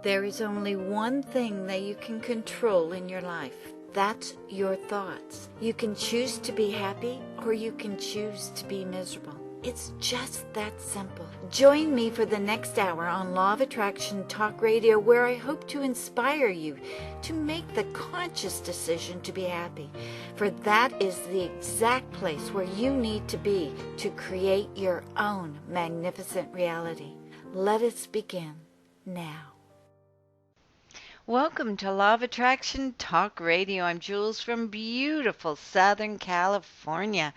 There is only one thing that you can control in your life. That's your thoughts. You can choose to be happy or you can choose to be miserable. It's just that simple. Join me for the next hour on Law of Attraction Talk Radio, where I hope to inspire you to make the conscious decision to be happy. For that is the exact place where you need to be to create your own magnificent reality. Let us begin now. Welcome to Law of Attraction Talk Radio. I'm Jules from beautiful Southern California.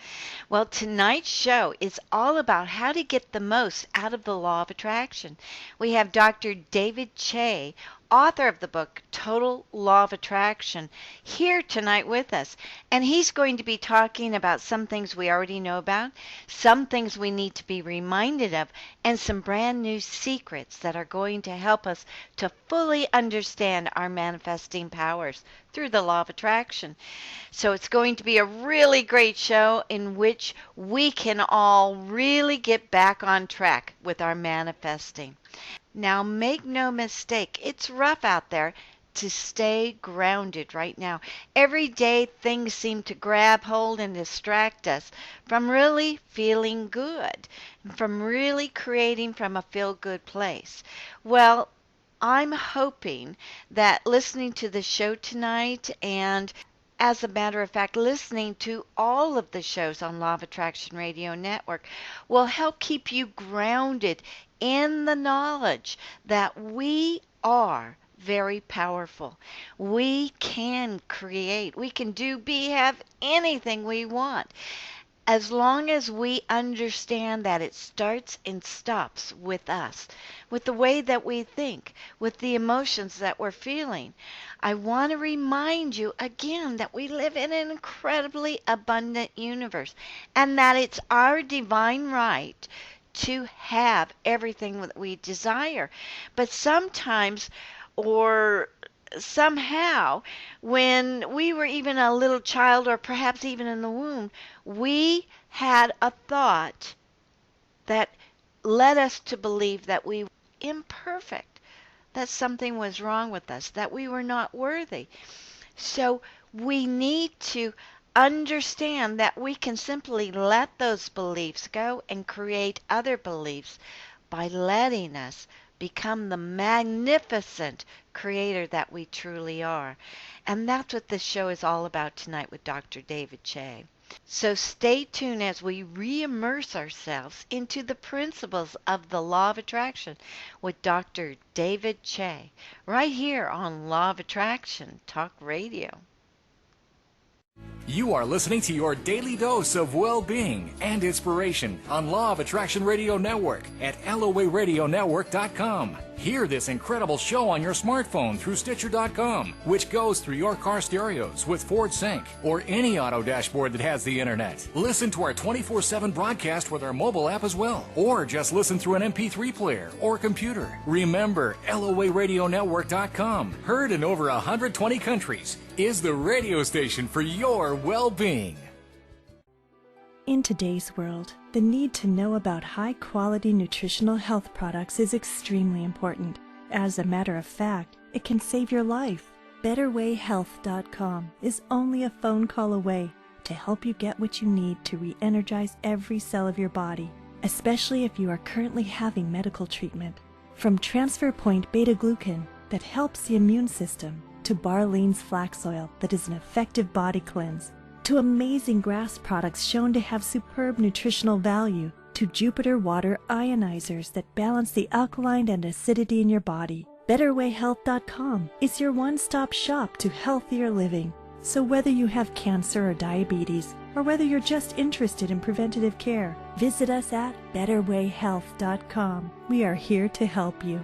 Well, tonight's show is all about how to get the most out of the Law of Attraction. We have Dr. David Shea, author of the book Total Law of Attraction, here tonight with us. And he's going to be talking about some things we already know about, some things we need to be reminded of, and some brand new secrets that are going to help us to fully understand our manifesting powers through the Law of Attraction. So it's going to be a really great show in which we can all really get back on track with our manifesting. Now, make no mistake, it's rough out there to stay grounded right now. Every day things seem to grab hold and distract us from really feeling good, from really creating from a feel-good place. Well, I'm hoping that listening to the show tonight, and as a matter of fact, listening to all of the shows on Law of Attraction Radio Network, will help keep you grounded in the knowledge that we are very powerful. We can create, we can do, be, have anything we want. As long as we understand that it starts and stops with us, with the way that we think, with the emotions that we're feeling. I want to remind you again that we live in an incredibly abundant universe and that it's our divine right to have everything that we desire. But sometimes, or somehow, when we were even a little child or perhaps even in the womb, we had a thought that led us to believe that we were imperfect, that something was wrong with us, that we were not worthy. So we need to understand that we can simply let those beliefs go and create other beliefs by letting us become the magnificent creator that we truly are. And that's what this show is all about tonight with Dr. David Shea. So stay tuned as we re-immerse ourselves into the principles of the Law of Attraction with Dr. David Shea, right here on Law of Attraction Talk Radio. You are listening to your daily dose of well-being and inspiration on Law of Attraction Radio Network at LOARadionetwork.com. Hear this incredible show on your smartphone through Stitcher.com, which goes through your car stereos with Ford Sync or any auto dashboard that has the internet. Listen to our 24/7 broadcast with our mobile app as well, or just listen through an MP3 player or computer. Remember, LOARadionetwork.com, heard in over 120 countries, is the radio station for your well-being. In today's world, the need to know about high-quality nutritional health products is extremely important. As a matter of fact, it can save your life. BetterWayHealth.com is only a phone call away to help you get what you need to re-energize every cell of your body, especially if you are currently having medical treatment. From Transfer Point Beta-Glucan that helps the immune system, to Barlean's flax oil that is an effective body cleanse, to amazing grass products shown to have superb nutritional value, to Jupiter water ionizers that balance the alkaline and acidity in your body. BetterWayHealth.com is your one-stop shop to healthier living. So whether you have cancer or diabetes, or whether you're just interested in preventative care, visit us at BetterWayHealth.com. We are here to help you.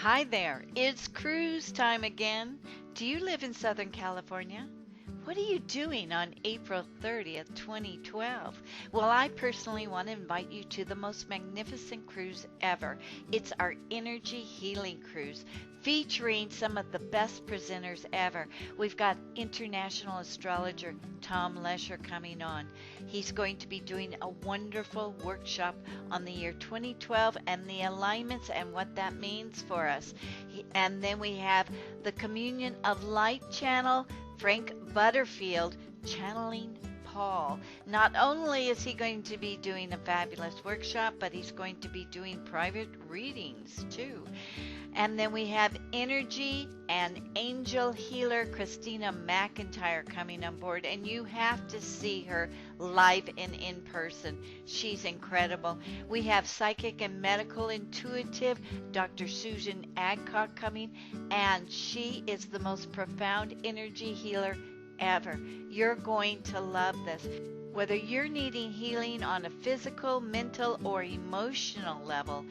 Hi there, it's cruise time again. Do you live in Southern California? What are you doing on April 30th, 2012? Well, I personally want to invite you to the most magnificent cruise ever. It's our Energy Healing Cruise, featuring some of the best presenters ever. We've got international astrologer Tom Lesher coming on. He's going to be doing a wonderful workshop on the year 2012 and the alignments and what that means for us. And then we have the Communion of Light channel, Frank Butterfield, channeling Paul. Not only is he going to be doing a fabulous workshop, but he's going to be doing private readings too. And then we have energy and angel healer Christina McIntyre coming on board, and you have to see her live and in person. She's incredible. We have psychic and medical intuitive Dr. Susan Adcock coming, and she is the most profound energy healer ever. You're going to love this. Whether you're needing healing on a physical, mental, or emotional level,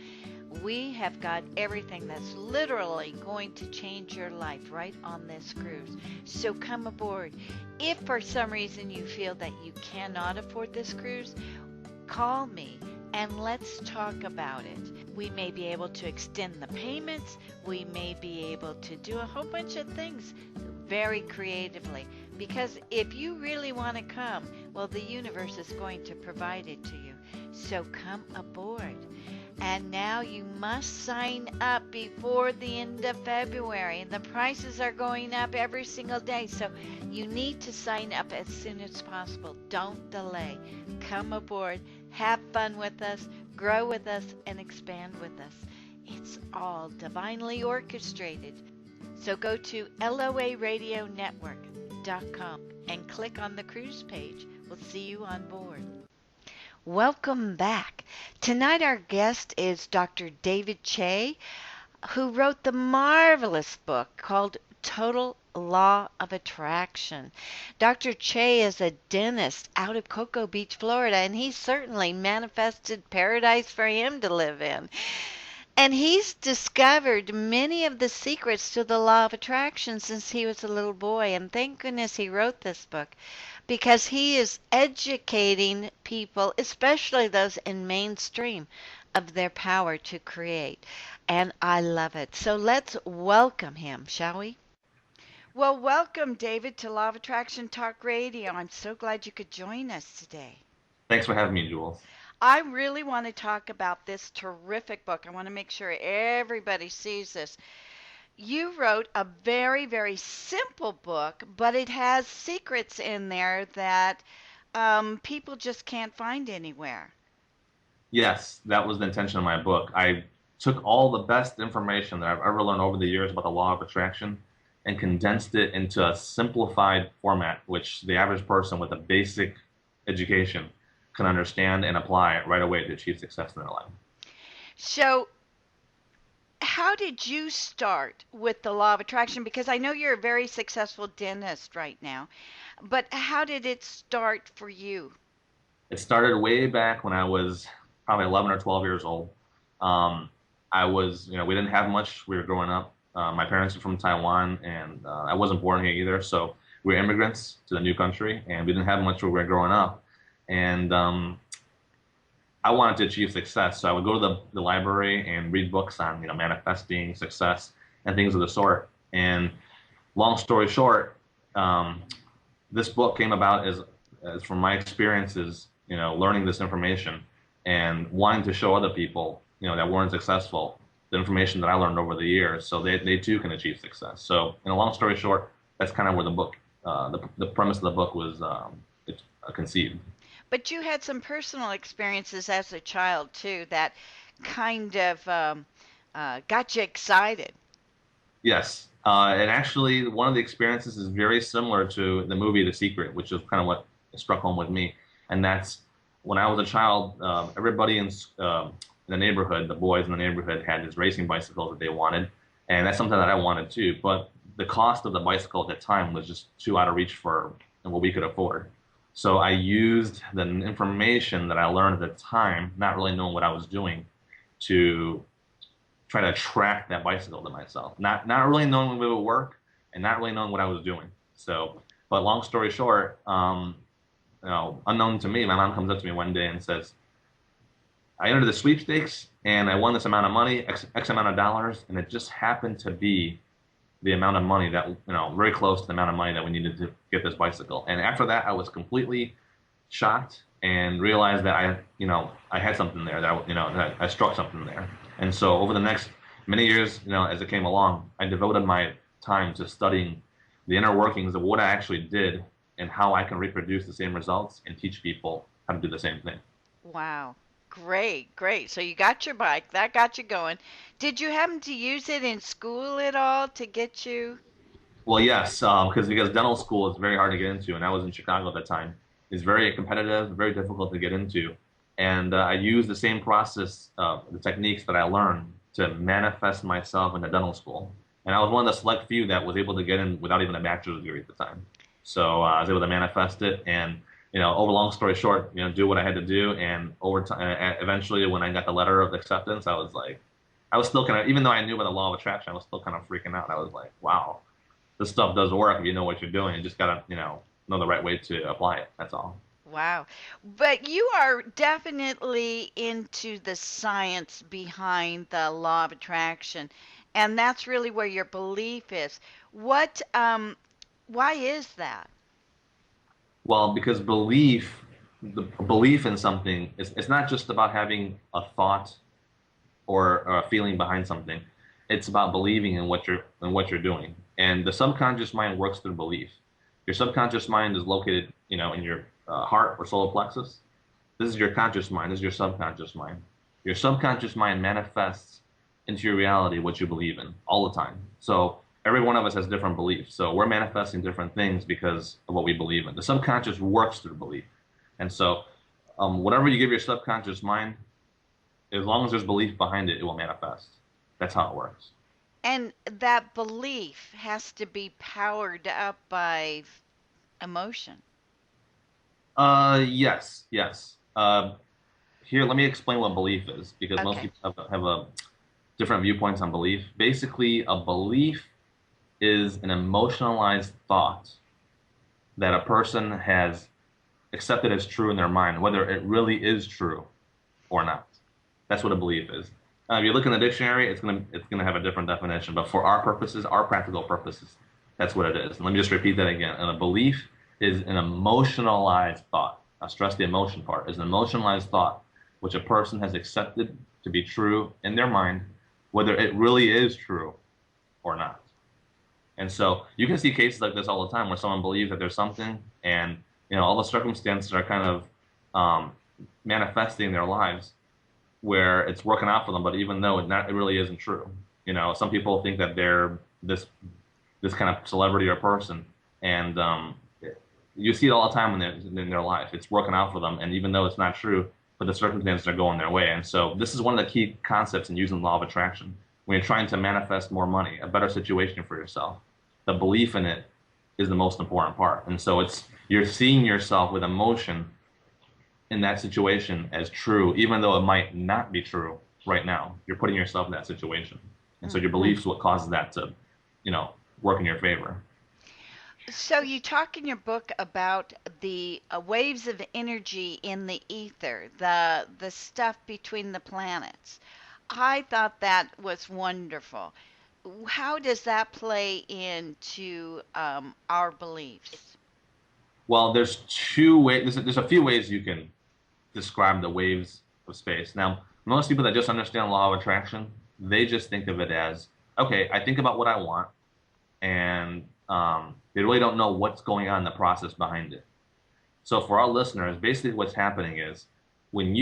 we have got everything that's literally going to change your life right on this cruise. So come aboard. If for some reason you feel that you cannot afford this cruise, call me and let's talk about it. We may be able to extend the payments. We may be able to do a whole bunch of things very creatively. Because if you really want to come, well, the universe is going to provide it to you. So come aboard. And now you must sign up before the end of February. And the prices are going up every single day. So you need to sign up as soon as possible. Don't delay. Come aboard. Have fun with us. Grow with us. And expand with us. It's all divinely orchestrated. So go to LOARadionetwork.com and click on the cruise page. We'll see you on board. Welcome back. Tonight our guest is Dr. David Shea, who wrote the marvelous book called Total Law of Attraction. Dr. Shea is a dentist out of Cocoa Beach, Florida, and he certainly manifested paradise for him to live in. And he's discovered many of the secrets to the law of attraction since he was a little boy. And thank goodness he wrote this book, because he is educating people, especially those in mainstream, of their power to create. And I love it. So let's welcome him, shall we? Well, welcome, David, to Law of Attraction Talk Radio. I'm so glad you could join us today. Thanks for having me, Jules. I really want to talk about this terrific book. I want to make sure everybody sees this. You wrote a very, very simple book, but it has secrets in there that people just can't find anywhere. Yes, that was the intention of my book. I took all the best information that I've ever learned over the years about the law of attraction and condensed it into a simplified format, which the average person with a basic education can understand and apply right away to achieve success in their life. So how did you start with the law of attraction? Because I know you're a very successful dentist right now, but how did it start for you? It started way back when I was probably 11 or 12 years old. We didn't have much. We were growing up. My parents are from Taiwan, and I wasn't born here either. So we were immigrants to the new country, and we didn't have much when we were growing up. And I wanted to achieve success, so I would go to the library and read books on manifesting success and things of the sort. And long story short, this book came about as from my experiences, learning this information and wanting to show other people, that weren't successful, the information that I learned over the years, so they too can achieve success. So, in a long story short, that's kind of where the book, the premise of the book was conceived. But you had some personal experiences as a child, too, that kind of got you excited. Yes. And actually, one of the experiences is very similar to the movie The Secret, which is kind of what struck home with me. And that's when I was a child, everybody in the neighborhood, the boys in the neighborhood, had these racing bicycles that they wanted. And that's something that I wanted, too. But the cost of the bicycle at the time was just too out of reach for what we could afford. So I used the information that I learned at the time, not really knowing what I was doing, to try to attract that bicycle to myself. Not really knowing if it would work, and not really knowing what I was doing. So But long story short, unknown to me, my mom comes up to me one day and says, I entered the sweepstakes and I won this amount of money, X amount of dollars, and it just happened to be the amount of money that, very close to the amount of money that we needed to get this bicycle. And after that, I was completely shocked and realized that I had something there, that I struck something there. And so over the next many years, as it came along, I devoted my time to studying the inner workings of what I actually did and how I can reproduce the same results and teach people how to do the same thing. Wow. Great, great. So you got your bike, that got you going. Did you happen to use it in school at all to get you? Well, yes, because dental school is very hard to get into, and I was in Chicago at the time. It's very competitive, very difficult to get into, and I used the same process, the techniques that I learned to manifest myself in the dental school. And I was one of the select few that was able to get in without even a bachelor's degree at the time. So I was able to manifest it, and over long story short, do what I had to do, and over time, eventually, when I got the letter of acceptance, I was still kind of, even though I knew about the law of attraction, I was still kind of freaking out. I was like, wow, this stuff does work if you know what you're doing. You just gotta, know the right way to apply it. That's all. Wow. But you are definitely into the science behind the law of attraction, and that's really where your belief is. Why is that? Well, because the belief in something, it's not just about having a thought or a feeling behind something. It's about believing in what you're doing. And the subconscious mind works through belief. Your subconscious mind is located, in your heart or solar plexus. This is your conscious mind. This is your subconscious mind. Your subconscious mind manifests into your reality what you believe in all the time. So every one of us has different beliefs. So we're manifesting different things because of what we believe in. The subconscious works through belief. And so whatever you give your subconscious mind, as long as there's belief behind it, it will manifest. That's how it works. And that belief has to be powered up by emotion. Yes, yes. Here, let me explain what belief is, because most Okay. people have a different viewpoints on belief. Basically, a belief is an emotionalized thought that a person has accepted as true in their mind, whether it really is true or not. That's what a belief is. If you look in the dictionary, it's gonna have a different definition. But for our purposes, our practical purposes, that's what it is. And let me just repeat that again. And a belief is an emotionalized thought. I stress the emotion part. Is an emotionalized thought which a person has accepted to be true in their mind, whether it really is true or not. And so you can see cases like this all the time where someone believes that there's something, and all the circumstances are kind of manifesting in their lives where it's working out for them, but even though it really isn't true. Some people think that they're this kind of celebrity or person, and you see it all the time in their life. It's working out for them, and even though it's not true, but the circumstances are going their way. And so this is one of the key concepts in using the law of attraction. When you're trying to manifest more money, a better situation for yourself, the belief in it is the most important part. And so you're seeing yourself with emotion in that situation as true, even though it might not be true right now. You're putting yourself in that situation. And so your beliefs what causes that to, work in your favor. So you talk in your book about the waves of energy in the ether, the stuff between the planets. I thought that was wonderful. How does that play into our beliefs? Well, there's two ways. There's a few ways you can describe the waves of space. Now, most people that just understand law of attraction, they just think of it as, okay, I think about what I want, and they really don't know what's going on in the process behind it. So for our listeners, basically what's happening is when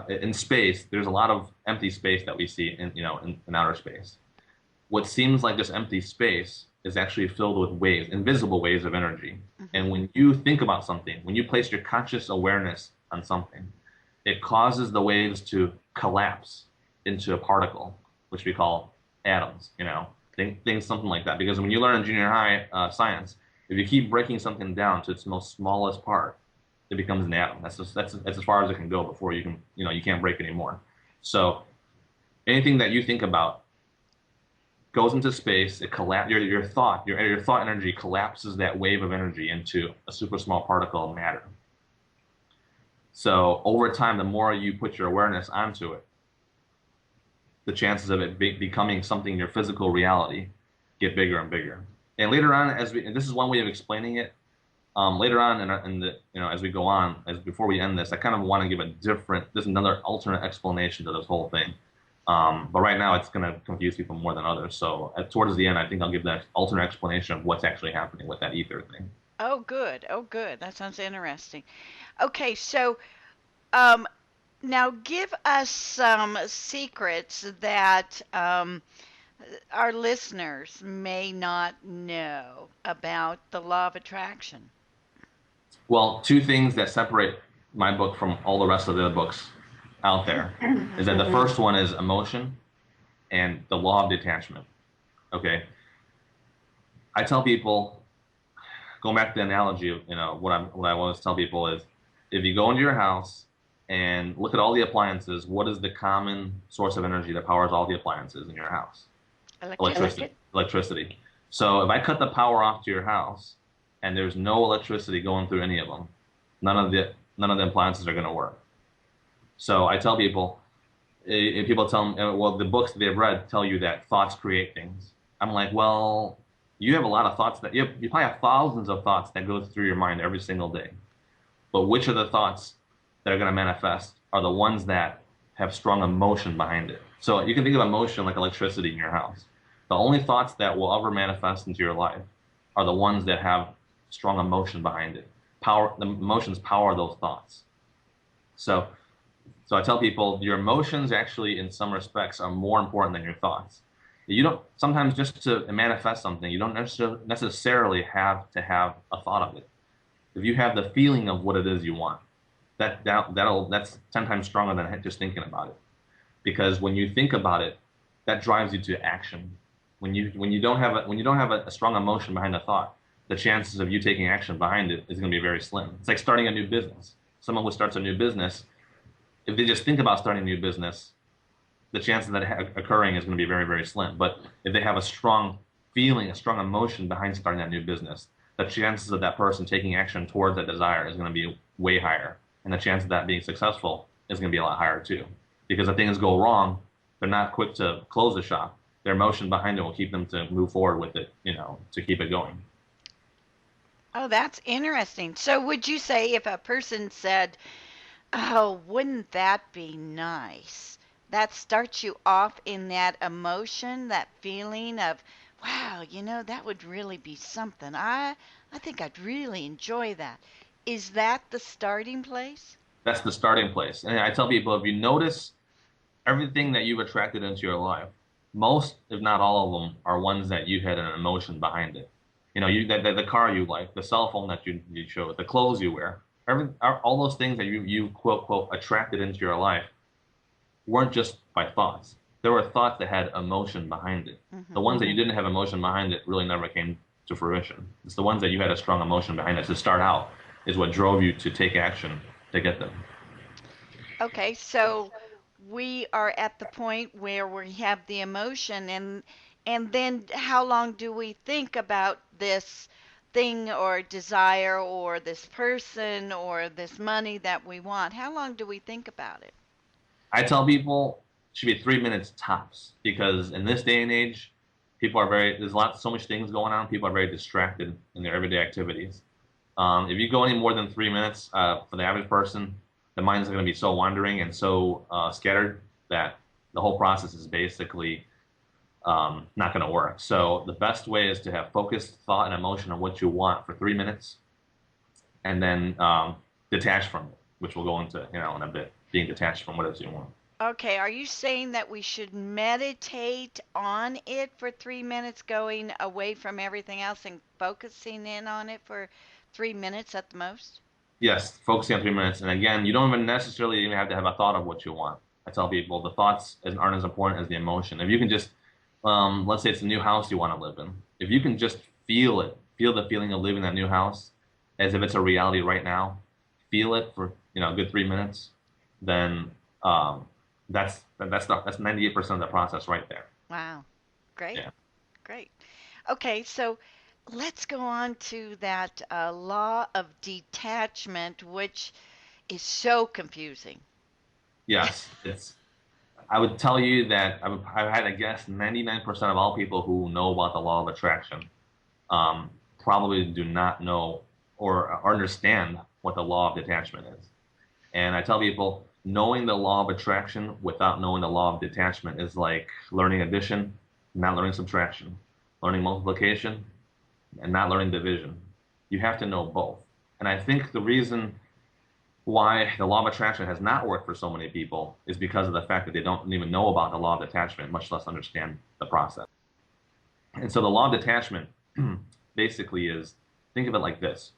in space, there's a lot of empty space that we see in outer space. What seems like just empty space is actually filled with waves, invisible waves of energy. And when you think about something, when you place your conscious awareness on something, it causes the waves to collapse into a particle, which we call atoms, things something like that. Because when you learn in junior high science, if you keep breaking something down to its most smallest part, it becomes an atom. That's as far as it can go before you can't break anymore. So anything that you think about goes into space. Your thought energy collapses that wave of energy into a super small particle of matter. So over time, the more you put your awareness onto it, the chances of it becoming something in your physical reality get bigger and bigger. And later on, and this is one way of explaining it. Later on as we go on, before we end this, I kind of want to give there's another alternate explanation to this whole thing. But right now it's going to confuse people more than others. So towards the end, I think I'll give that alternate explanation of what's actually happening with that ether thing. Oh, good. Oh, good. That sounds interesting. Okay, so um, now give us some secrets that our listeners may not know about the law of attraction. Well, two things that separate my book from all the rest of the other books out there is that the first one is emotion and the law of detachment. Okay. I tell people, going back to the analogy of, what I always tell people is, if you go into your house and look at all the appliances, what is the common source of energy that powers all the appliances in your house? Electricity. So if I cut the power off to your house and there's no electricity going through any of them, none of the appliances are going to work. So I tell people, if people tell me, well, the books that they've read tell you that thoughts create things. I'm like, well, you have a lot of thoughts that you probably have thousands of thoughts that go through your mind every single day. But which of the thoughts that are going to manifest are the ones that have strong emotion behind it? So you can think of emotion like electricity in your house. The only thoughts that will ever manifest into your life are the ones that have strong emotion behind it. The emotions power those thoughts. So I tell people your emotions actually, in some respects, are more important than your thoughts. Sometimes just to manifest something, you don't necessarily have to have a thought of it. If you have the feeling of what it is you want, that's 10 times stronger than just thinking about it. Because when you think about it, that drives you to action. When you don't have a strong emotion behind a thought, the chances of you taking action behind it is going to be very slim. It's like starting a new business. Someone who starts a new business, if they just think about starting a new business, the chance of that occurring is going to be very, very slim. But if they have a strong feeling, a strong emotion behind starting that new business, the chances of that person taking action towards that desire is going to be way higher. And the chance of that being successful is going to be a lot higher too. Because if things go wrong, they're not quick to close the shop. Their emotion behind it will keep them to move forward with it, to keep it going. Oh, that's interesting. So would you say if a person said, oh, wouldn't that be nice? That starts you off in that emotion, that feeling of, wow, that would really be something. I think I'd really enjoy that. Is that the starting place? That's the starting place. And I tell people, if you notice everything that you've attracted into your life, most, if not all of them, are ones that you had an emotion behind it. The car you like, the cell phone that you chose, the clothes you wear, all those things that you quote, quote, attracted into your life weren't just by thoughts. There were thoughts that had emotion behind it. Mm-hmm. The ones that you didn't have emotion behind it really never came to fruition. It's the ones that you had a strong emotion behind it to start out is what drove you to take action to get them. Okay, so we are at the point where we have the emotion, and then how long do we think about this thing or desire or this person or this money that we want? How long do we think about it? I tell people it should be 3 minutes tops, because in this day and age, there's so much things going on. People are very distracted in their everyday activities. If you go any more than 3 minutes, for the average person, the mind's going to be so wandering and so scattered that the whole process is basically not going to work. So the best way is to have focused thought and emotion on what you want for 3 minutes, and then detach from it, which we'll go into in a bit, being detached from what it is you want. Okay, are you saying that we should meditate on it for 3 minutes, going away from everything else and focusing in on it for 3 minutes at the most? Yes, focusing on 3 minutes. And again, you don't even necessarily have to have a thought of what you want. I tell people the thoughts aren't as important as the emotion. If you can just, let's say it's a new house you want to live in. If you can just feel the feeling of living in that new house as if it's a reality right now, feel it for a good 3 minutes, then that's 98% of the process right there. Wow, great. Yeah. Great. Okay, so let's go on to that law of detachment, which is so confusing. Yes, it's. I would tell you that I've had to guess 99% of all people who know about the law of attraction um, probably do not know or understand what the law of detachment is. And I tell people, knowing the law of attraction without knowing the law of detachment is like learning addition, not learning subtraction, learning multiplication, and not learning division. You have to know both. And I think the reason why the law of attraction has not worked for so many people is because of the fact that they don't even know about the law of detachment, much less understand the process. And so the law of detachment basically is, think of it like this.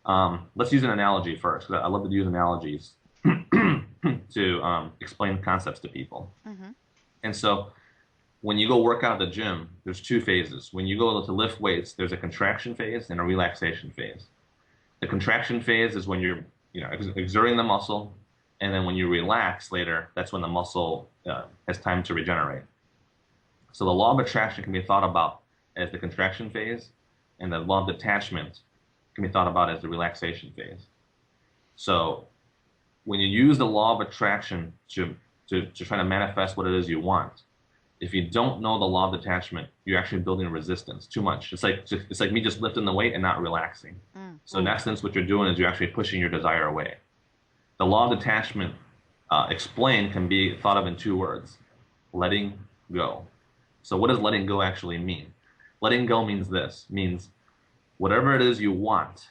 Let's use an analogy first, because I love to use analogies to explain concepts to people. Mm-hmm. And so when you go work out at the gym, there's two phases. When you go to lift weights, there's a contraction phase and a relaxation phase. The contraction phase is when you're, exerting the muscle, and then when you relax later, that's when the muscle has time to regenerate. So the law of attraction can be thought about as the contraction phase, and the law of detachment can be thought about as the relaxation phase. So when you use the law of attraction to try to manifest what it is you want, if you don't know the law of detachment, you're actually building resistance too much. It's like me just lifting the weight and not relaxing. So in essence, what you're doing is you're actually pushing your desire away. The law of detachment, explained, can be thought of in two words: letting go. So what does letting go actually mean? Letting go means this, means whatever it is you want,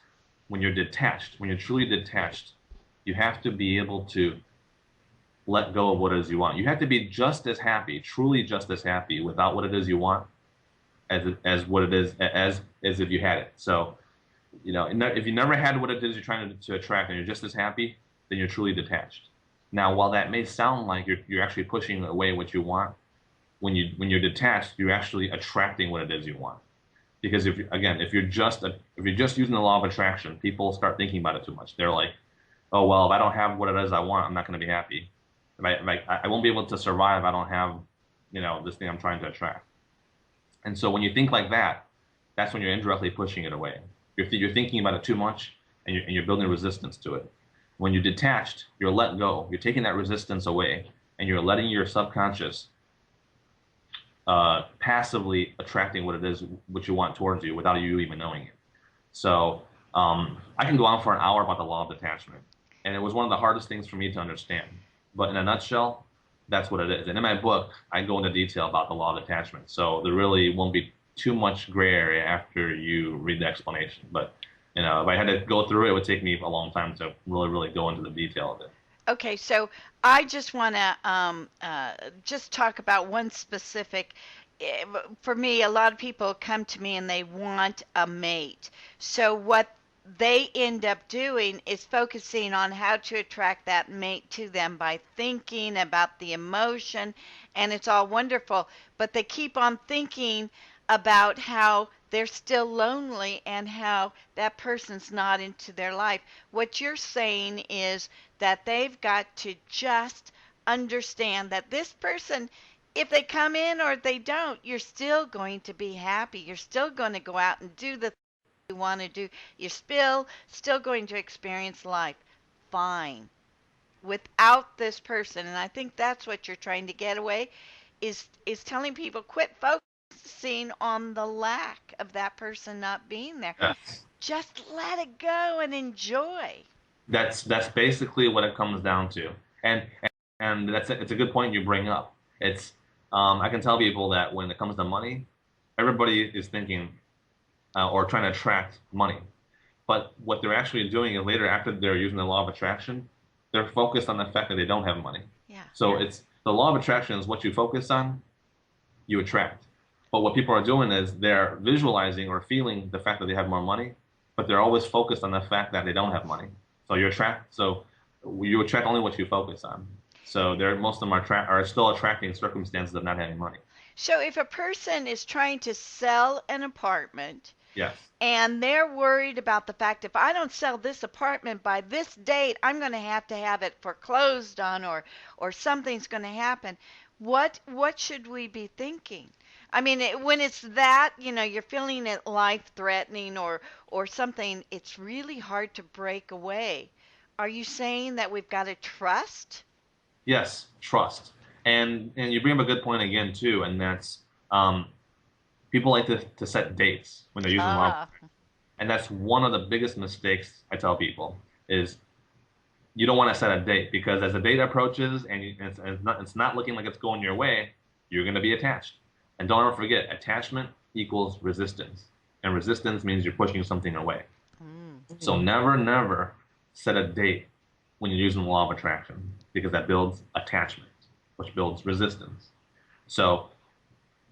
when you're detached, when you're truly detached, you have to be able to let go of what it is you want. You have to be just as happy, truly just as happy without what it is you want as what it is as if you had it. So, if you never had what it is you're trying to attract and you're just as happy, then you're truly detached. Now, while that may sound like you're actually pushing away what you want, when you're detached, you're actually attracting what it is you want. Because if you're just using the law of attraction, people start thinking about it too much. They're like, oh well, if I don't have what it is I want, I'm not going to be happy. I won't be able to survive if I don't have, this thing I'm trying to attract. And so when you think like that, that's when you're indirectly pushing it away. You're thinking about it too much, and you're building resistance to it. When you're detached, you're let go. You're taking that resistance away, and you're letting your subconscious passively attracting what it is what you want towards you without you even knowing it. So I can go on for an hour about the law of detachment, and it was one of the hardest things for me to understand. But in a nutshell, that's what it is. And in my book, I go into detail about the law of detachment. So there really won't be too much gray area after you read the explanation. But if I had to go through it, it would take me a long time to really, really go into the detail of it. Okay, so I just want to just talk about one specific. For me, a lot of people come to me and they want a mate. So what they end up doing is focusing on how to attract that mate to them by thinking about the emotion, and it's all wonderful. But they keep on thinking about how they're still lonely and how that person's not into their life. What you're saying is that they've got to just understand that this person, if they come in or they don't, you're still going to be happy. You're still going to go out and do the things you want to do. You're still going to experience life fine without this person. And I think that's what you're trying to get away is telling people quit focusing on the lack of that person not being there. Yes. Just let it go and enjoy. That's basically what it comes down to. And it's a good point you bring up. It's I can tell people that when it comes to money, everybody is thinking or trying to attract money. But what they're actually doing is later, after they're using the law of attraction, they're focused on the fact that they don't have money. Yeah. So it's the law of attraction is what you focus on, you attract. But what people are doing is they're visualizing or feeling the fact that they have more money, but they're always focused on the fact that they don't have money. So you attract only what you focus on. So most of them are still attracting circumstances of not having money. So if a person is trying to sell an apartment, Yes. And they're worried about the fact if I don't sell this apartment by this date, I'm going to have it foreclosed on, or something's going to happen. What should we be thinking? I mean, when it's that, you're feeling it life threatening or something, it's really hard to break away. Are you saying that we've got to trust? Yes, trust. And you bring up a good point again too, and that's um, people like to set dates when they're using law of Ah, attraction. And that's one of the biggest mistakes I tell people is you don't want to set a date because as the date approaches and, it's not looking like it's going your way, you're going to be attached. And don't ever forget, attachment equals resistance. And resistance means you're pushing something away. So never, never set a date when you're using the law of attraction because that builds attachment, which builds resistance. So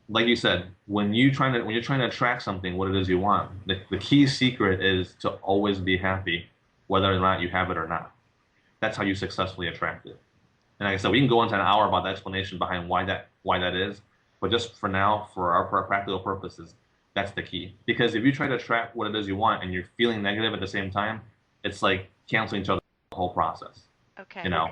like you said, when you're trying to attract something, what it is you want, the key secret is to always be happy, whether or not you have it or not. That's how you successfully attract it. And like I said, we can go into an hour about the explanation behind why that is, but just for now, for our practical purposes, that's the key. Because if you try to attract what it is you want and you're feeling negative at the same time, it's like canceling each other the whole process. okay. You know,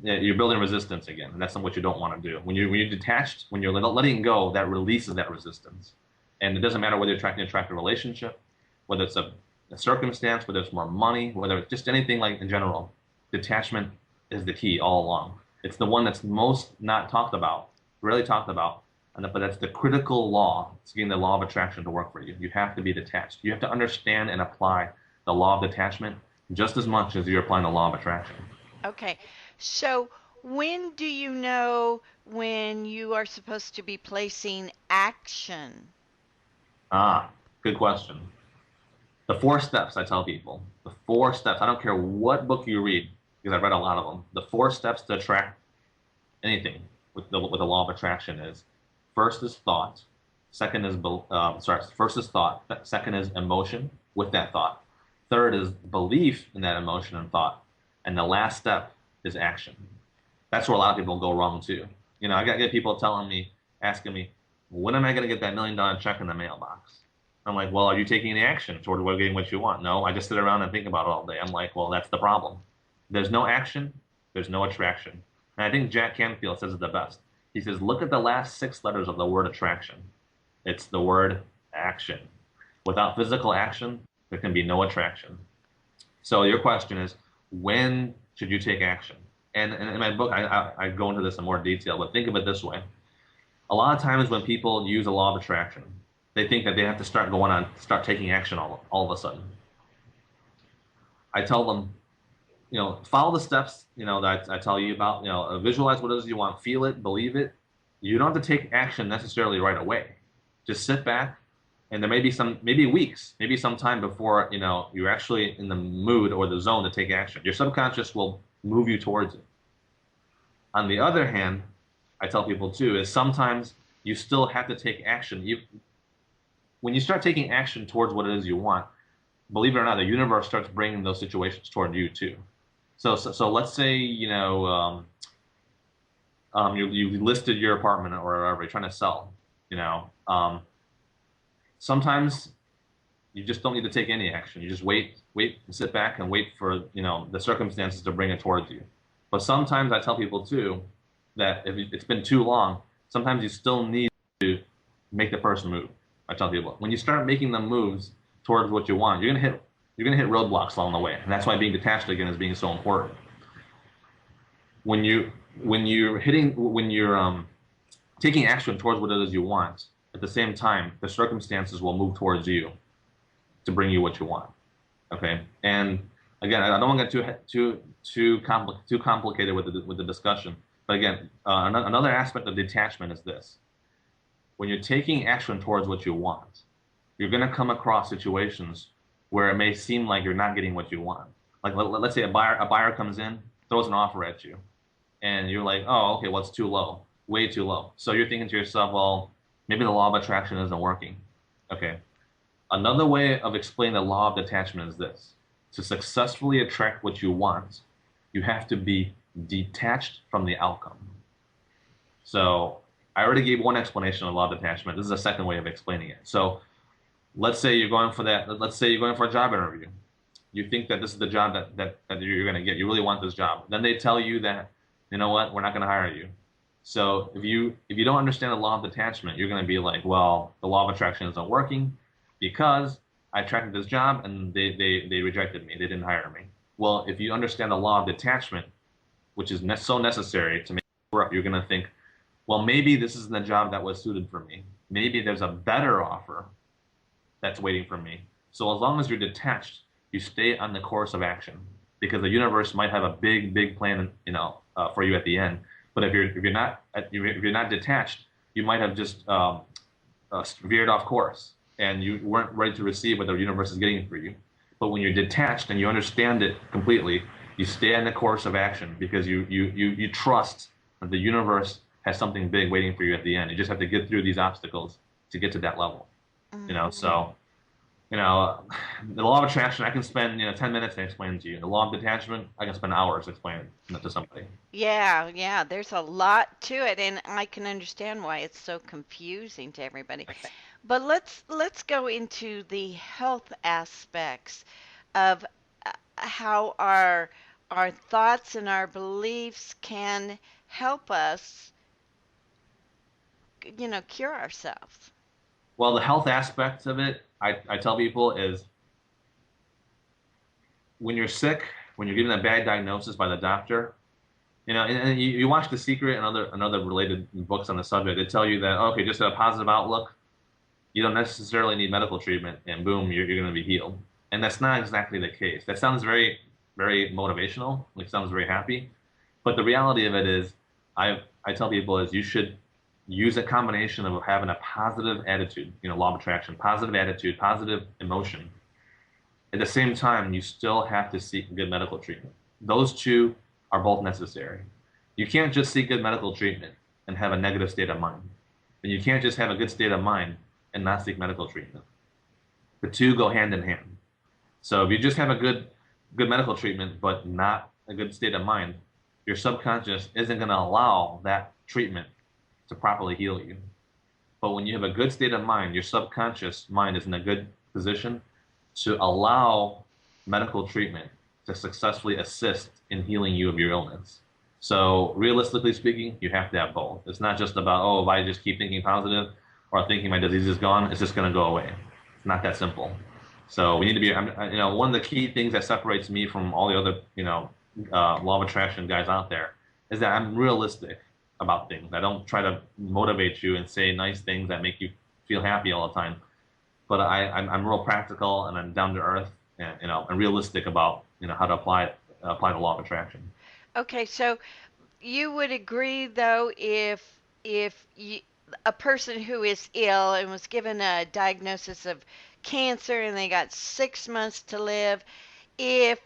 you're building resistance again, and that's what you don't want to do. When you're detached, when you're letting go, that releases that resistance. And it doesn't matter whether you're trying to attract a relationship, whether it's a circumstance, whether it's more money, whether it's just anything like in general. Detachment is the key all along. It's the one that's most not talked about, rarely talked about, but that's the critical law. It's getting the law of attraction to work for you. You have to be detached. You have to understand and apply the law of detachment just as much as you're applying the law of attraction. Okay. So when do you know when you are supposed to be placing action? Ah, good question. The 4 steps I tell people, the 4 steps, I don't care what book you read, because I've read a lot of them. The 4 steps to attract anything with the law of attraction is first is thought, first is thought, second is emotion with that thought, third is belief in that emotion and thought, and the last step is action. That's where a lot of people go wrong too. I get people asking me, when am I going to get that $1 million check in the mailbox? I'm like, well, are you taking any action toward getting what you want? No, I just sit around and think about it all day. I'm like, well, that's the problem. There's no action, there's no attraction. And I think Jack Canfield says it the best. He says, look at the last 6 letters of the word attraction. It's the word action. Without physical action, there can be no attraction. So your question is, when should you take action? And in my book, I go into this in more detail, but think of it this way. A lot of times when people use the law of attraction, they think that they have to start taking action all of a sudden. I tell them, follow the steps, that I tell you about, visualize what it is you want, feel it, believe it. You don't have to take action necessarily right away. Just sit back, and there may be maybe weeks, maybe some time before, you're actually in the mood or the zone to take action. Your subconscious will move you towards it. On the other hand, I tell people too, is sometimes you still have to take action. When you start taking action towards what it is you want, believe it or not, the universe starts bringing those situations toward you too. So let's say, you listed your apartment or whatever you're trying to sell, sometimes you just don't need to take any action. You just wait and sit back and wait for, the circumstances to bring it towards you. But sometimes I tell people too, that if it's been too long, sometimes you still need to make the person move. I tell people, when you start making them moves towards what you want, you're gonna hit roadblocks along the way, and that's why being detached again is being so important. When you're taking action towards what it is you want, at the same time, the circumstances will move towards you to bring you what you want. Okay, and again, I don't want to get too complicated with the discussion. But again, another aspect of detachment is this. When you're taking action towards what you want, you're going to come across situations where it may seem like you're not getting what you want. Like let's say a buyer comes in, throws an offer at you, and you're like, oh, okay, well, it's too low, way too low. So you're thinking to yourself, well, maybe the law of attraction isn't working. Okay. Another way of explaining the law of detachment is this. To successfully attract what you want, you have to be detached from the outcome. So I already gave one explanation of law of detachment. This is a second way of explaining it. So let's say you're going for that. Let's say you're going for a job interview. You think that this is the job that you're going to get. You really want this job. Then they tell you that, you know what, we're not going to hire you. So if you don't understand the law of detachment, you're going to be like, well, the law of attraction isn't working because I attracted this job and they rejected me. They didn't hire me. Well, if you understand the law of detachment, which is so necessary to make it work, you're going to think, well, maybe this isn't the job that was suited for me. Maybe there's a better offer that's waiting for me. So as long as you're detached, you stay on the course of action because the universe might have a big, big plan, for you at the end. But if you're not detached, you might have just veered off course and you weren't ready to receive what the universe is getting for you. But when you're detached and you understand it completely, you stay on the course of action because you trust that the universe has something big waiting for you at the end. You just have to get through these obstacles to get to that level. So the law of attraction, I can spend 10 minutes to explain to you. The law of detachment, I can spend hours explaining it to somebody. Yeah, yeah, there's a lot to it, and I can understand why it's so confusing to everybody. But let's go into the health aspects of how our thoughts and our beliefs can help us, cure ourselves. Well, the health aspect of it, I tell people is when you're sick, when you're given a bad diagnosis by the doctor, and you watch The Secret and other related books on the subject, they tell you that, okay, just have a positive outlook. You don't necessarily need medical treatment, and boom, you're going to be healed. And that's not exactly the case. That sounds very, very motivational. Like sounds very happy, but the reality of it is, I tell people is you should use a combination of having a positive attitude, law of attraction, positive attitude, positive emotion. At the same time, you still have to seek good medical treatment. Those two are both necessary. You can't just seek good medical treatment and have a negative state of mind. And you can't just have a good state of mind and not seek medical treatment. The two go hand in hand. So if you just have a good medical treatment but not a good state of mind, your subconscious isn't going to allow that treatment to properly heal you. But when you have a good state of mind, your subconscious mind is in a good position to allow medical treatment to successfully assist in healing you of your illness. So realistically speaking, you have to have both. It's not just about, oh, if I just keep thinking positive or thinking my disease is gone, it's just going to go away. It's not that simple. So we need to be, one of the key things that separates me from all the other, law of attraction guys out there is that I'm realistic about things. I don't try to motivate you and say nice things that make you feel happy all the time. But I'm real practical and I'm down to earth and and realistic about how to apply the law of attraction. Okay, so you would agree though if a person who is ill and was given a diagnosis of cancer and they got 6 months to live, if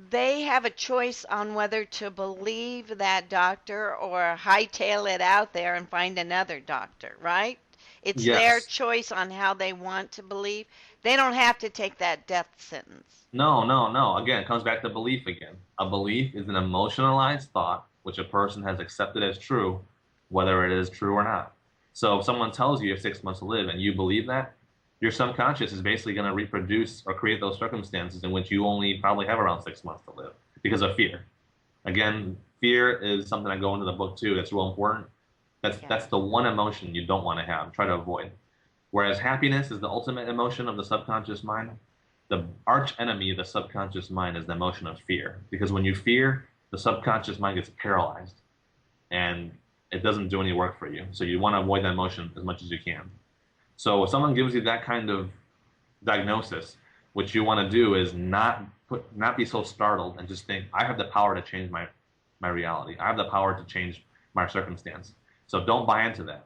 they have a choice on whether to believe that doctor or hightail it out there and find another doctor, right? It's their Yes. choice on how they want to believe. They don't have to take that death sentence. No, no, no. Again, it comes back to belief again. A belief is an emotionalized thought which a person has accepted as true, whether it is true or not. So if someone tells you you have 6 months to live and you believe that, your subconscious is basically going to reproduce or create those circumstances in which you only probably have around 6 months to live because of fear. Again, fear is something I go into the book too. That's real important. That's the one emotion you don't want to have. Try to avoid. Whereas happiness is the ultimate emotion of the subconscious mind, the arch enemy of the subconscious mind is the emotion of fear. Because when you fear, the subconscious mind gets paralyzed and it doesn't do any work for you. So you want to avoid that emotion as much as you can. So if someone gives you that kind of diagnosis, what you want to do is not be so startled and just think, I have the power to change my reality. I have the power to change my circumstance. So don't buy into that.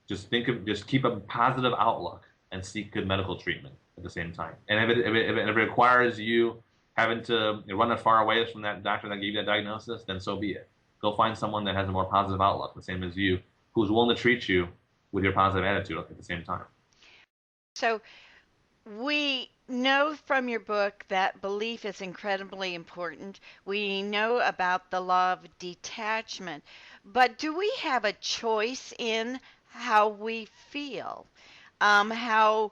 Just keep a positive outlook and seek good medical treatment at the same time. And if it requires you having to run as far away from that doctor that gave you that diagnosis, then so be it. Go find someone that has a more positive outlook, the same as you, who's willing to treat you with your positive attitude at the same time. So we know from your book that belief is incredibly important. We know about the law of detachment. But do we have a choice in how we feel? How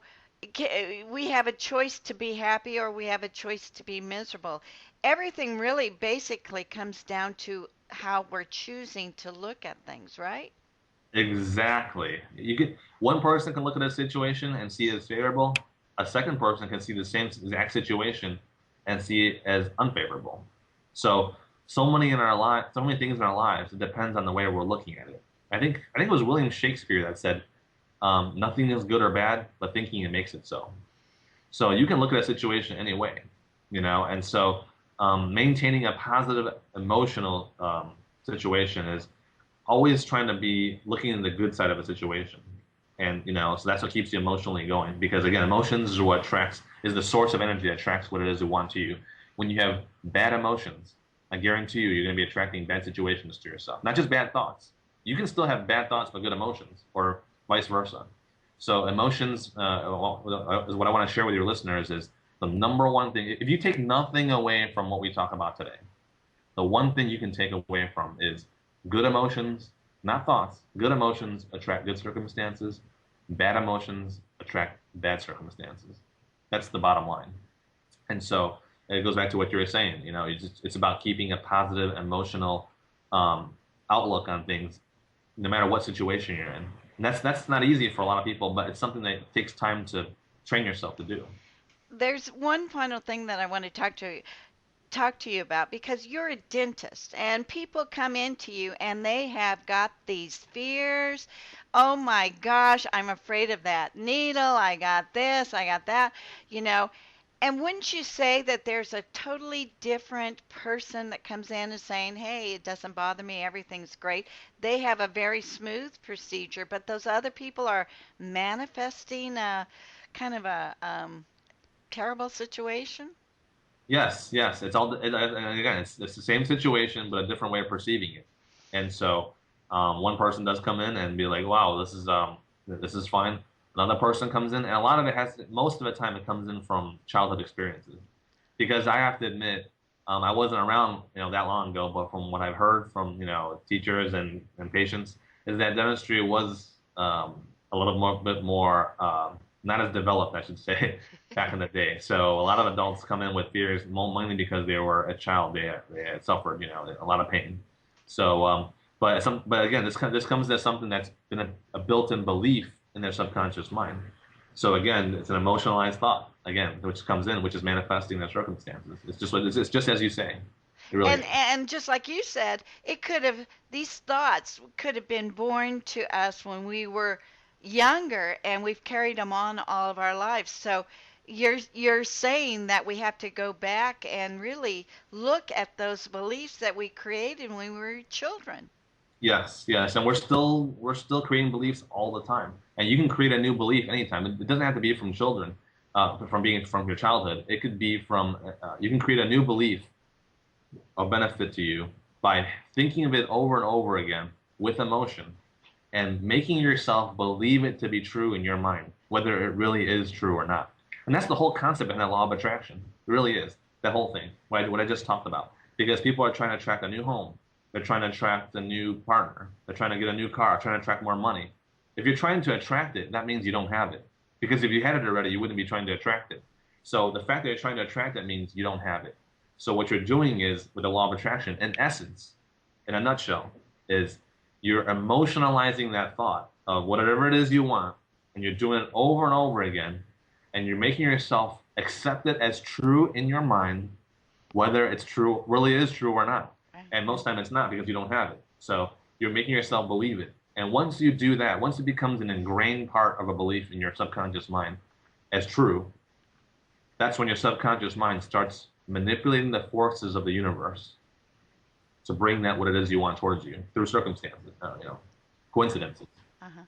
we have a choice to be happy or we have a choice to be miserable. Everything really basically comes down to how we're choosing to look at things, right? Exactly. You get one person can look at a situation and see it as favorable. A second person can see the same exact situation and see it as unfavorable. So, so many in our life, so many things in our lives, it depends on the way we're looking at it. I think it was William Shakespeare that said, "Nothing is good or bad, but thinking it makes it so." So you can look at a situation any way, and so maintaining a positive emotional situation is always trying to be looking at the good side of a situation. And, so that's what keeps you emotionally going. Because again, emotions is what attracts, is the source of energy that attracts what it is you want to you. When you have bad emotions, I guarantee you're going to be attracting bad situations to yourself. Not just bad thoughts. You can still have bad thoughts but good emotions, or vice versa. So emotions is what I want to share with your listeners is the number one thing. If you take nothing away from what we talk about today, the one thing you can take away from is good emotions, not thoughts. Good emotions attract good circumstances. Bad emotions attract bad circumstances. That's the bottom line. And so it goes back to what you were saying. It's about keeping a positive emotional um, outlook on things, no matter what situation you're in. And that's not easy for a lot of people, but it's something that takes time to train yourself to do. There's one final thing that I want to talk to you about because you're a dentist and people come into you and they have got these fears. Oh my gosh, I'm afraid of that needle. I got this, I got that, you know. And wouldn't you say that there's a totally different person that comes in and saying, hey, it doesn't bother me, everything's great. They have a very smooth procedure, but those other people are manifesting a kind of a terrible situation? Yes, yes. It's all, and again, it's the same situation, but a different way of perceiving it. And so, one person does come in and be like, "Wow, this is fine." Another person comes in, and a lot of it most of the time, it comes in from childhood experiences. Because I have to admit, I wasn't around, that long ago, but from what I've heard from, teachers and patients, is that dentistry was a little more, bit more, not as developed, I should say, back in the day. So a lot of adults come in with fears, mainly because they were a child, they had suffered, a lot of pain. So, but again, this comes as something that's been a built-in belief in their subconscious mind. So again, it's an emotionalized thought again, which comes in, which is manifesting their circumstances. It's just as you say. It really is. And just like you said, it could have these thoughts could have been born to us when we were younger and we've carried them on all of our lives. So you're saying that we have to go back and really look at those beliefs that we created when we were children. Yes, yes, and we're still creating beliefs all the time, and you can create a new belief anytime. It doesn't have to be from children, from your childhood. It could be from you can create a new belief of benefit to you by thinking of it over and over again with emotion and making yourself believe it to be true in your mind, whether it really is true or not. And that's the whole concept in that law of attraction. It really is. That whole thing, what I just talked about. Because people are trying to attract a new home. They're trying to attract a new partner. They're trying to get a new car, trying to attract more money. If you're trying to attract it, that means you don't have it. Because if you had it already, you wouldn't be trying to attract it. So the fact that you're trying to attract it means you don't have it. So what you're doing is, with the law of attraction, in essence, in a nutshell, is you're emotionalizing that thought of whatever it is you want, and you're doing it over and over again, and you're making yourself accept it as true in your mind, whether it's true, really is true or not. And most time it's not because you don't have it. So you're making yourself believe it. And once you do that, once it becomes an ingrained part of a belief in your subconscious mind as true, that's when your subconscious mind starts manipulating the forces of the universe to bring that what it is you want towards you through circumstances, coincidences. Uh-huh.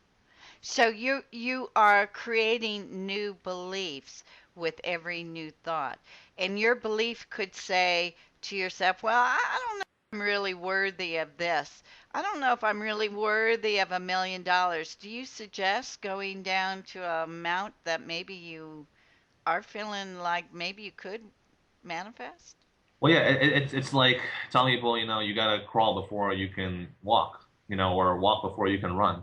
So you are creating new beliefs with every new thought. And your belief could say to yourself, well, I don't know if I'm really worthy of this. I don't know if I'm really worthy of $1 million. Do you suggest going down to a amount that maybe you are feeling like maybe you could manifest? Well, yeah, it's like telling people, you gotta crawl before you can walk, or walk before you can run.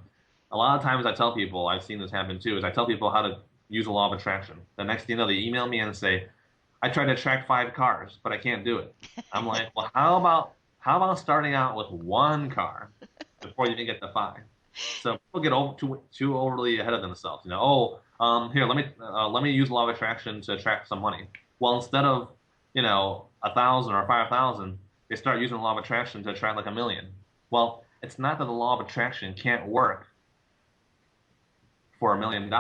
A lot of times I tell people, I've seen this happen too, is I tell people how to use the law of attraction. The next thing you know, they email me and say, I tried to attract 5 cars, but I can't do it. I'm like, well, how about starting out with 1 car before you even get to 5? So people get too overly ahead of themselves. Here, let me use the law of attraction to attract some money. Well, instead of 1,000 or 5,000, they start using the law of attraction to attract like 1 million. Well, it's not that the law of attraction can't work for $1 million,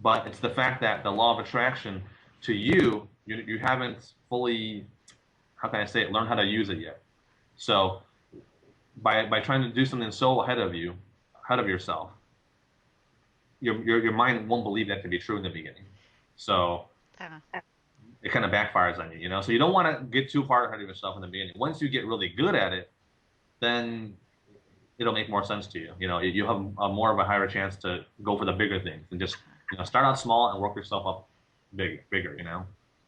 but it's the fact that the law of attraction to you haven't fully, how can I say it, learned how to use it yet. So by trying to do something so ahead of yourself, your mind won't believe that to be true in the beginning. So it kind of backfires on you, So you don't want to get too far ahead of yourself in the beginning. Once you get really good at it, then it'll make more sense to you. You have more of a higher chance to go for the bigger things and just start out small and work yourself up bigger.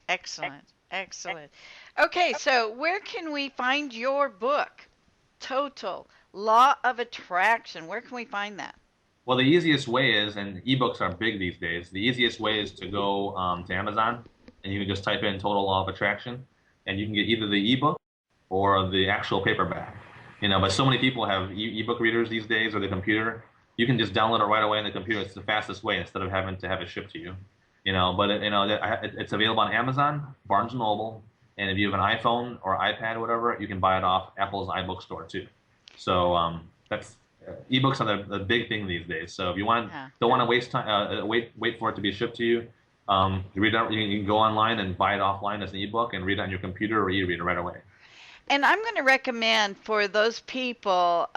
Excellent. Excellent. Okay, so where can we find your book, Total Law of Attraction? Where can we find that? Well, the easiest way is, and ebooks are big these days, the easiest way is to go to Amazon, and you can just type in Total Law of Attraction, and you can get either the ebook or the actual paperback. But so many people have ebook readers these days or the computer. You can just download it right away on the computer. It's the fastest way instead of having to have it shipped to you. It's available on Amazon, Barnes and Noble, and if you have an iPhone or iPad or whatever, you can buy it off Apple's iBook store too. So that's ebooks are the big thing these days. So if you don't want to waste time, wait for it to be shipped to you. You can go online and buy it offline as an ebook and read it on your computer or e-reader right away. And I'm going to recommend for those people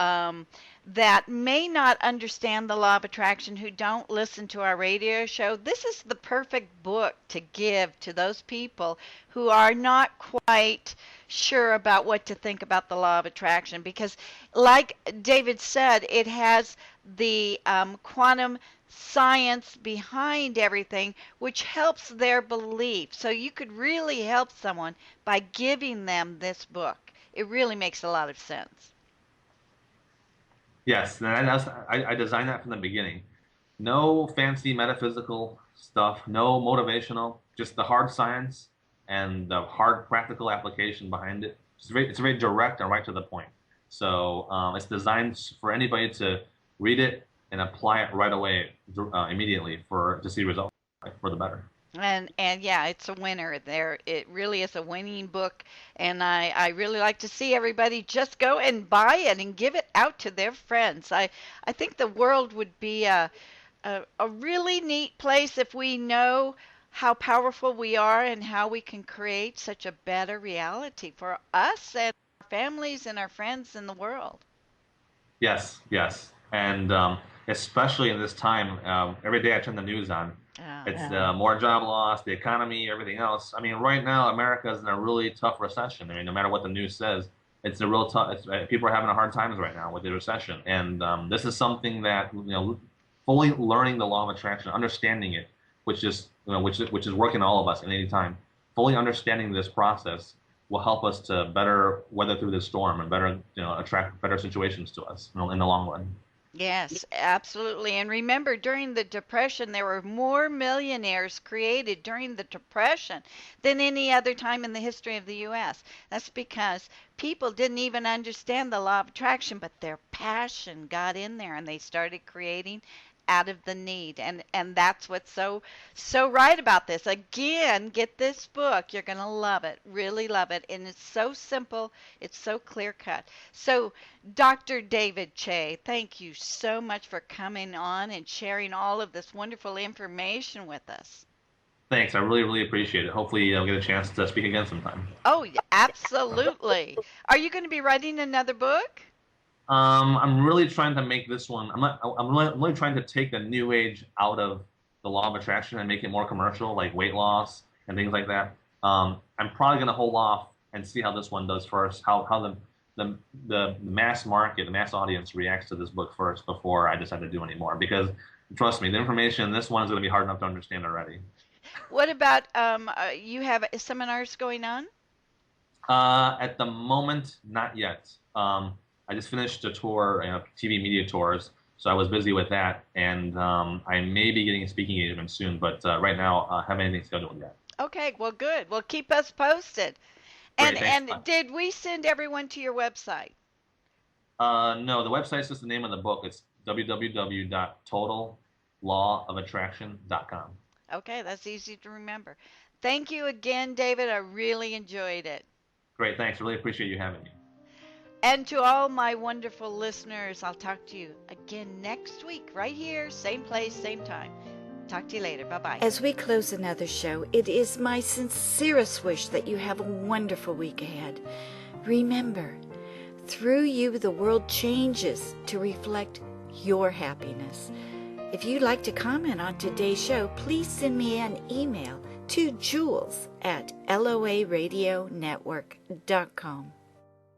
that may not understand the law of attraction, who don't listen to our radio show, this is the perfect book to give to those people who are not quite sure about what to think about the law of attraction. Because like David said, it has the quantum science behind everything, which helps their belief. So you could really help someone by giving them this book. It really makes a lot of sense. Yes, and I designed that from the beginning. No fancy metaphysical stuff, no motivational, just the hard science and the hard practical application behind it. It's very direct and right to the point. So it's designed for anybody to read it and apply it right away, immediately to see results for the better. And yeah, it's a winner there. It really is a winning book, and I really like to see everybody just go and buy it and give it out to their friends. I think the world would be a really neat place if we know how powerful we are and how we can create such a better reality for us and our families and our friends in the world. Yes, yes. And especially in this time, every day I turn the news on. It's more job loss, the economy, everything else. I mean, right now, America is in a really tough recession. I mean, no matter what the news says, it's a real tough. People are having a hard times right now with the recession. And this is something that, fully learning the law of attraction, understanding it, which is working all of us at any time. Fully understanding this process will help us to better weather through this storm and better, attract better situations to us in the long run. Yes, absolutely. And remember, during the Depression, there were more millionaires created during the Depression than any other time in the history of the U.S. That's because people didn't even understand the law of attraction, but their passion got in there and they started creating out of the need. And that's what's so right about this. Again, get this book. You're going to love it, really love it. And it's so simple. It's so clear cut. So Dr. David Shea, thank you so much for coming on and sharing all of this wonderful information with us. Thanks. I really, really appreciate it. Hopefully I'll get a chance to speak again sometime. Oh, absolutely. Are you going to be writing another book? I'm really trying to make this one. I'm really trying to take the new age out of the law of attraction and make it more commercial, like weight loss and things like that. I'm probably going to hold off and see how this one does first, how the mass market, the mass audience reacts to this book first before I decide to do any more. Because trust me, the information in this one is going to be hard enough to understand already. What about you have seminars going on? At the moment, not yet. I just finished a tour, TV media tours, So I was busy with that, and I may be getting a speaking engagement soon, but right now I haven't anything scheduled yet. Okay, well, good. Well, keep us posted. And Great, thanks. and did we send everyone to your website? No, the website's just the name of the book. It's www.totallawofattraction.com. Okay, that's easy to remember. Thank you again, David. I really enjoyed it. Great, thanks. Really appreciate you having me. And to all my wonderful listeners, I'll talk to you again next week, right here, same place, same time. Talk to you later. Bye-bye. As we close another show, it is my sincerest wish that you have a wonderful week ahead. Remember, through you, the world changes to reflect your happiness. If you'd like to comment on today's show, please send me an email to jules@loaradionetwork.com.